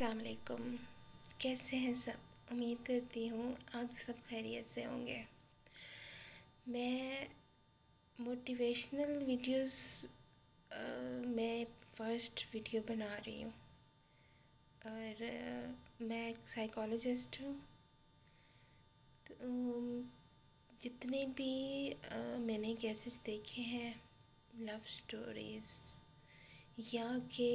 السلام علیکم، کیسے ہیں سب؟ امید کرتی ہوں آپ سب خیریت سے ہوں گے۔ میں موٹیویشنل ویڈیوز میں فرسٹ ویڈیو بنا رہی ہوں، اور میں ایک سائیکالوجسٹ ہوں۔ تو جتنے بھی میں نے کیسز دیکھے ہیں، لو سٹوریز یا کہ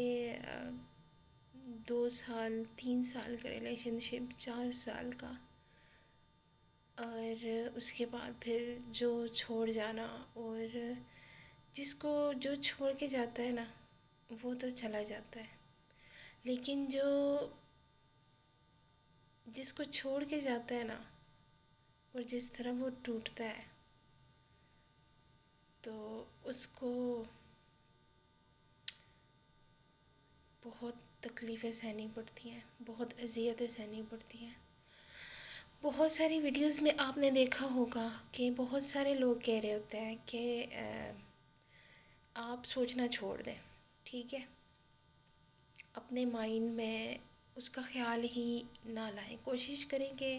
2 سال 3 سال کا ریلیشن شپ، 4 سال کا، اور اس کے بعد پھر جو چھوڑ جانا، اور جس کو جو چھوڑ کے جاتا ہے نا وہ تو چلا جاتا ہے، لیکن جس کو چھوڑ کے جاتا ہے نا، اور جس طرح وہ ٹوٹتا ہے تو اس کو بہت تکلیفیں سہنی پڑتی ہیں، بہت اذیتیں سہنی پڑتی ہیں۔ بہت ساری ویڈیوز میں آپ نے دیکھا ہوگا کہ بہت سارے لوگ کہہ رہے ہوتے ہیں کہ آپ سوچنا چھوڑ دیں، ٹھیک ہے، اپنے مائنڈ میں اس کا خیال ہی نہ لائیں، کوشش کریں کہ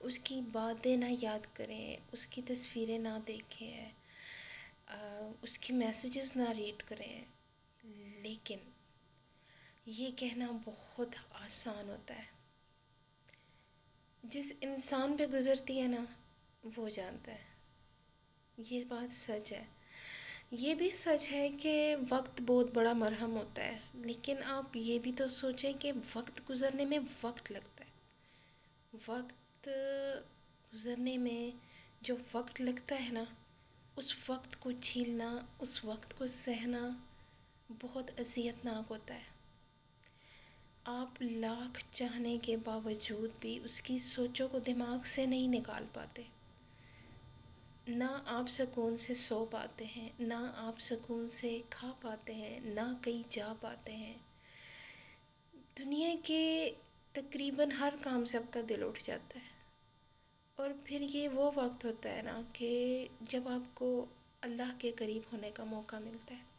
اس کی باتیں نہ یاد کریں، اس کی تصویریں نہ دیکھیں، اس کی میسیجز نہ ریڈ کریں۔ لیکن یہ کہنا بہت آسان ہوتا ہے، جس انسان پہ گزرتی ہے نا وہ جانتا ہے، یہ بات سچ ہے۔ یہ بھی سچ ہے کہ وقت بہت بڑا مرہم ہوتا ہے، لیکن آپ یہ بھی تو سوچیں کہ وقت گزرنے میں وقت لگتا ہے، وقت گزرنے میں جو وقت لگتا ہے نا، اس وقت کو جھیلنا، اس وقت کو سہنا بہت اذیت ناک ہوتا ہے۔ آپ لاکھ چاہنے کے باوجود بھی اس کی سوچوں کو دماغ سے نہیں نکال پاتے، نہ آپ سکون سے سو پاتے ہیں، نہ آپ سکون سے کھا پاتے ہیں، نہ کہیں جا پاتے ہیں۔ دنیا کے تقریباً ہر کام سے آپ کا دل اٹھ جاتا ہے، اور پھر یہ وہ وقت ہوتا ہے نا کہ جب آپ کو اللہ کے قریب ہونے کا موقع ملتا ہے۔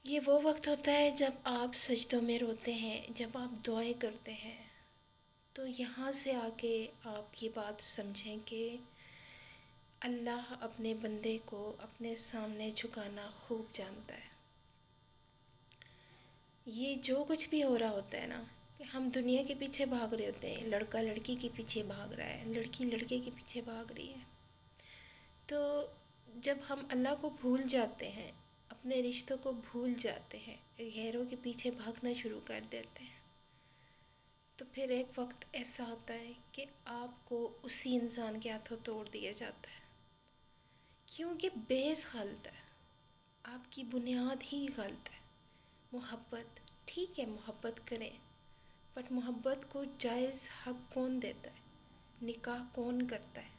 یہ وہ وقت ہوتا ہے جب آپ سجدوں میں روتے ہیں، جب آپ دعائیں کرتے ہیں۔ تو یہاں سے آ کے آپ یہ بات سمجھیں کہ اللہ اپنے بندے کو اپنے سامنے جھکانا خوب جانتا ہے۔ یہ جو کچھ بھی ہو رہا ہوتا ہے نا، کہ ہم دنیا کے پیچھے بھاگ رہے ہوتے ہیں، لڑکا لڑکی کے پیچھے بھاگ رہا ہے، لڑکی لڑکے کے پیچھے بھاگ رہی ہے، تو جب ہم اللہ کو بھول جاتے ہیں، اپنے رشتوں کو بھول جاتے ہیں، غیروں کے پیچھے بھاگنا شروع کر دیتے ہیں، تو پھر ایک وقت ایسا آتا ہے کہ آپ کو اسی انسان کے ہاتھوں توڑ دیا جاتا ہے، کیونکہ بیس غلط ہے، آپ کی بنیاد ہی غلط ہے۔ محبت ٹھیک ہے، محبت کریں، بٹ محبت کو جائز حق کون دیتا ہے؟ نکاح کون کرتا ہے؟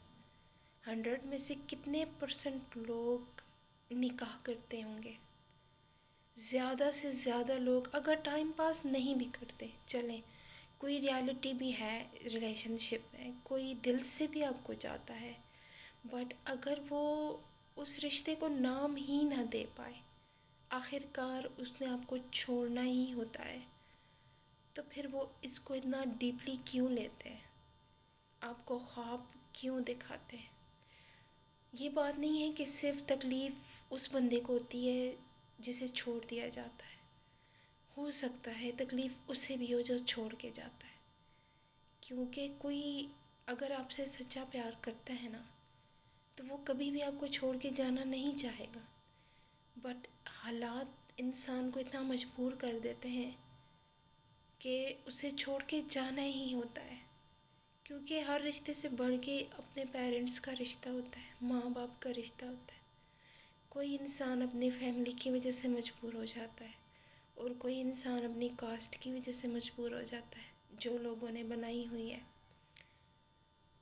100 میں سے کتنے % لوگ نکاح کرتے ہوں گے؟ زیادہ سے زیادہ لوگ اگر ٹائم پاس نہیں بھی کرتے، چلیں کوئی ریالٹی بھی ہے ریلیشن شپ میں، کوئی دل سے بھی آپ کو چاہتا ہے، بٹ اگر وہ اس رشتے کو نام ہی نہ دے پائے، آخر کار اس نے آپ کو چھوڑنا ہی ہوتا ہے، تو پھر وہ اس کو اتنا ڈیپلی کیوں لیتے ہیں؟ آپ کو خواب کیوں دکھاتے ہیں؟ یہ بات نہیں ہے کہ صرف تکلیف اس بندے کو ہوتی ہے جسے چھوڑ دیا جاتا ہے، ہو سکتا ہے تکلیف اسے بھی ہو جو چھوڑ کے جاتا ہے، کیونکہ کوئی اگر آپ سے سچا پیار کرتا ہے نا تو وہ کبھی بھی آپ کو چھوڑ کے جانا نہیں چاہے گا، بٹ حالات انسان کو اتنا مجبور کر دیتے ہیں کہ اسے چھوڑ کے جانا ہی ہوتا ہے، کیونکہ ہر رشتے سے بڑھ کے اپنے پیرنٹس کا رشتہ ہوتا ہے، ماں باپ کا رشتہ ہوتا ہے۔ کوئی انسان اپنی فیملی کی وجہ سے مجبور ہو جاتا ہے، اور کوئی انسان اپنی کاسٹ کی وجہ سے مجبور ہو جاتا ہے، جو لوگوں نے بنائی ہوئی ہے۔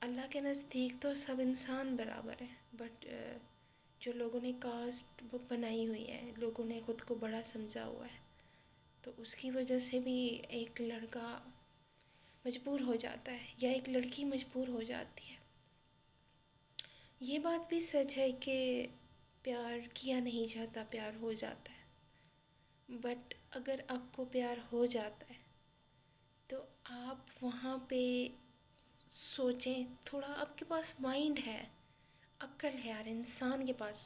اللہ کے نزدیک تو سب انسان برابر ہیں، بٹ جو لوگوں نے کاسٹ بنائی ہوئی ہے، لوگوں نے خود کو بڑا سمجھا ہوا ہے، تو اس کی وجہ سے بھی ایک لڑکا مجبور ہو جاتا ہے یا ایک لڑکی مجبور ہو جاتی ہے۔ یہ بات بھی سچ ہے کہ پیار کیا نہیں جاتا، پیار ہو جاتا ہے، بٹ اگر آپ کو پیار ہو جاتا ہے آپ وہاں پہ سوچیں تھوڑا، آپ کے پاس مائنڈ ہے، عقل ہے یار انسان کے پاس،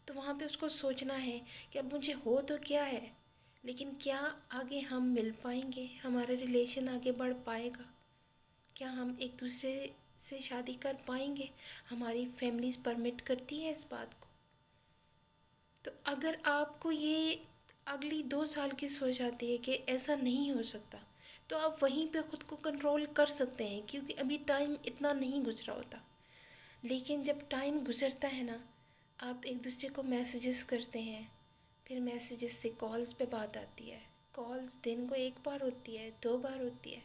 تو وہاں پہ اس کو سوچنا ہے کہ اب مجھے ہو تو کیا ہے، لیکن کیا آگے ہم مل پائیں گے، ہمارا ریلیشن آگے بڑھ پائے گا، کیا ہم ایک دوسرے سے شادی کر پائیں گے، ہماری فیملیز پرمٹ کرتی ہے اس بات کو؟ تو اگر آپ کو یہ اگلی 2 سال کی سوچ آتی ہے کہ ایسا نہیں ہو سکتا، تو آپ وہیں پہ خود کو کنٹرول کر سکتے ہیں، کیونکہ ابھی ٹائم اتنا نہیں گزرا ہوتا۔ لیکن جب ٹائم گزرتا ہے نا، آپ ایک دوسرے کو میسیجز کرتے ہیں، پھر میسیجز سے کالز پہ بات آتی ہے، کالز دن کو 1 بار ہوتی ہے، 2 بار ہوتی ہے،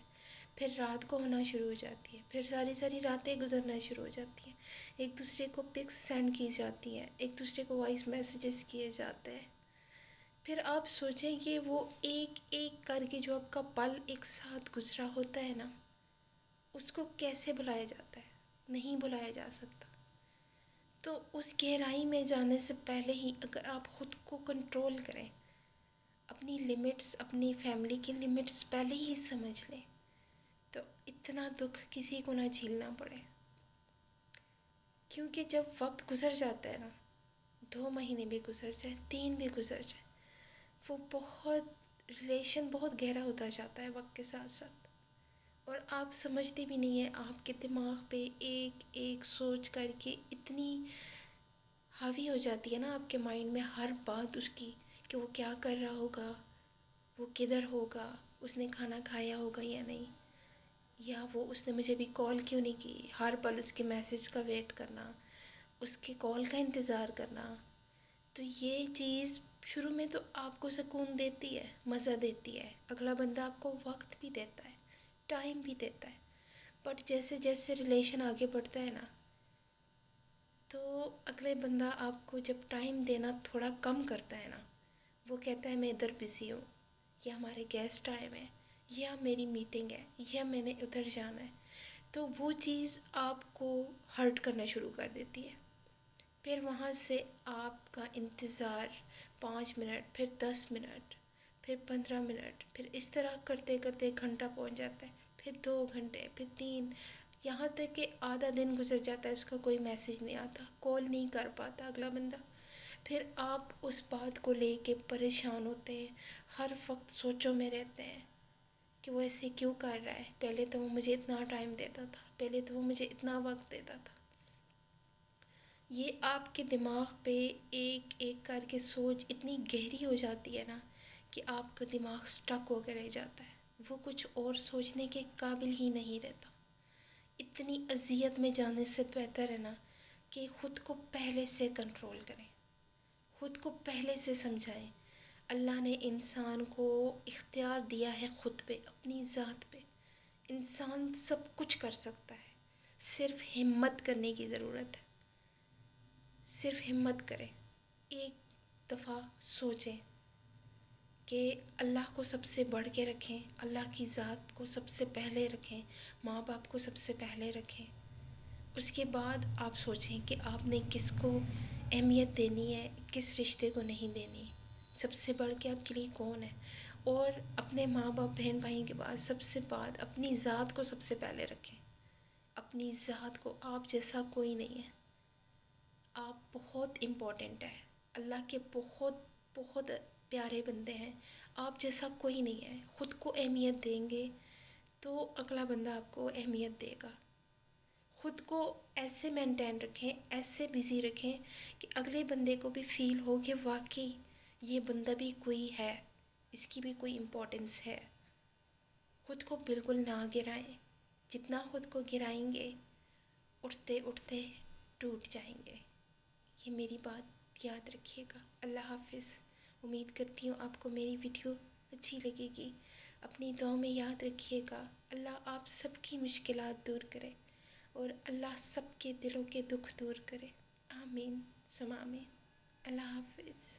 پھر رات کو ہونا شروع ہو جاتی ہے، پھر ساری ساری راتیں گزرنا شروع ہو جاتی ہیں، ایک دوسرے کو پکس سینڈ کی جاتی ہیں، ایک دوسرے کو وائس میسیجز کیے جاتے ہیں۔ پھر آپ سوچیں کہ وہ ایک ایک کر کے جو آپ کا پل ایک ساتھ گزرا ہوتا ہے نا، اس کو کیسے بھلایا جاتا ہے؟ نہیں بھلایا جا سکتا۔ تو اس گہرائی میں جانے سے پہلے ہی اگر آپ خود کو کنٹرول کریں، اپنی لمٹس، اپنی فیملی کی لمٹس پہلے ہی سمجھ لیں، تو اتنا دکھ کسی کو نہ جھیلنا پڑے۔ کیونکہ جب وقت گزر جاتا ہے نا، 2 مہینے بھی گزر جائیں، 3 بھی گزر جائیں، وہ بہت ریلیشن بہت گہرا ہوتا جاتا ہے وقت کے ساتھ ساتھ، اور آپ سمجھتے بھی نہیں ہیں، آپ کے دماغ پہ ایک ایک سوچ کر کے اتنی حاوی ہو جاتی ہے نا آپ کے مائنڈ میں ہر بات اس کی، کہ وہ کیا کر رہا ہوگا، وہ کدھر ہوگا، اس نے کھانا کھایا ہوگا یا نہیں، یا وہ اس نے مجھے بھی کال کیوں نہیں کی، ہر پل اس کے میسج کا ویٹ کرنا، اس کے کال کا انتظار کرنا۔ تو یہ چیز شروع میں تو آپ کو سکون دیتی ہے، مزہ دیتی ہے، اگلا بندہ آپ کو وقت بھی دیتا ہے، ٹائم بھی دیتا ہے، بٹ جیسے جیسے ریلیشن آگے بڑھتا ہے نا، تو اگلے بندہ آپ کو جب ٹائم دینا تھوڑا کم کرتا ہے نا، وہ کہتا ہے میں ادھر بزی ہوں، یا ہمارے گیسٹ آئے ہوئے ہیں، یا میری میٹنگ ہے، یا میں نے ادھر جانا ہے، تو وہ چیز آپ کو ہرٹ کرنا شروع کر دیتی ہے۔ پھر وہاں سے آپ کا انتظار 5 منٹ، پھر 10 منٹ، پھر 15 منٹ، پھر اس طرح کرتے کرتے 1 گھنٹہ پہنچ جاتا ہے، پھر 2 گھنٹے، پھر 3، یہاں تک کہ آدھا دن گزر جاتا ہے، اس کا کوئی میسیج نہیں آتا، کال نہیں کر پاتا اگلا بندہ۔ پھر آپ اس بات کو لے کے پریشان ہوتے ہیں، ہر وقت سوچوں میں رہتے ہیں کہ وہ ایسے کیوں کر رہا ہے، پہلے تو وہ مجھے اتنا ٹائم دیتا تھا، پہلے تو وہ مجھے اتنا وقت دیتا تھا۔ یہ آپ کے دماغ پہ ایک ایک کر کے سوچ اتنی گہری ہو جاتی ہے نا، کہ آپ کا دماغ سٹک ہو کے رہ جاتا ہے، وہ کچھ اور سوچنے کے قابل ہی نہیں رہتا۔ اتنی اذیت میں جانے سے بہتر ہے نا کہ خود کو پہلے سے کنٹرول کریں، خود کو پہلے سے سمجھائیں۔ اللہ نے انسان کو اختیار دیا ہے خود پہ، اپنی ذات پہ، انسان سب کچھ کر سکتا ہے، صرف ہمت کرنے کی ضرورت ہے، صرف ہمت کریں، ایک دفعہ سوچیں کہ اللہ کو سب سے بڑھ کے رکھیں، اللہ کی ذات کو سب سے پہلے رکھیں، ماں باپ کو سب سے پہلے رکھیں، اس کے بعد آپ سوچیں کہ آپ نے کس کو اہمیت دینی ہے، کس رشتے کو نہیں دینی، سب سے بڑھ کے آپ کے لیے کون ہے، اور اپنے ماں باپ بہن بھائیوں کے بعد سب سے بعد اپنی ذات کو سب سے پہلے رکھیں، اپنی ذات کو، آپ جیسا کوئی نہیں ہے، آپ بہت امپورٹنٹ ہے، اللہ کے بہت بہت پیارے بندے ہیں، آپ جیسا کوئی نہیں ہے، خود کو اہمیت دیں گے تو اگلا بندہ آپ کو اہمیت دے گا۔ خود کو ایسے مینٹین رکھیں، ایسے بزی رکھیں کہ اگلے بندے کو بھی فیل ہو کہ واقعی یہ بندہ بھی کوئی ہے، اس کی بھی کوئی امپورٹنس ہے۔ خود کو بالکل نہ گرائیں، جتنا خود کو گرائیں گے اٹھتے اٹھتے ٹوٹ جائیں گے۔ یہ میری بات یاد رکھیے گا۔ اللہ حافظ۔ امید کرتی ہوں آپ کو میری ویڈیو اچھی لگے گی، اپنی دعاؤں میں یاد رکھیے گا۔ اللہ آپ سب کی مشکلات دور کرے، اور اللہ سب کے دلوں کے دکھ دور کرے۔ آمین ثم آمین۔ اللہ حافظ۔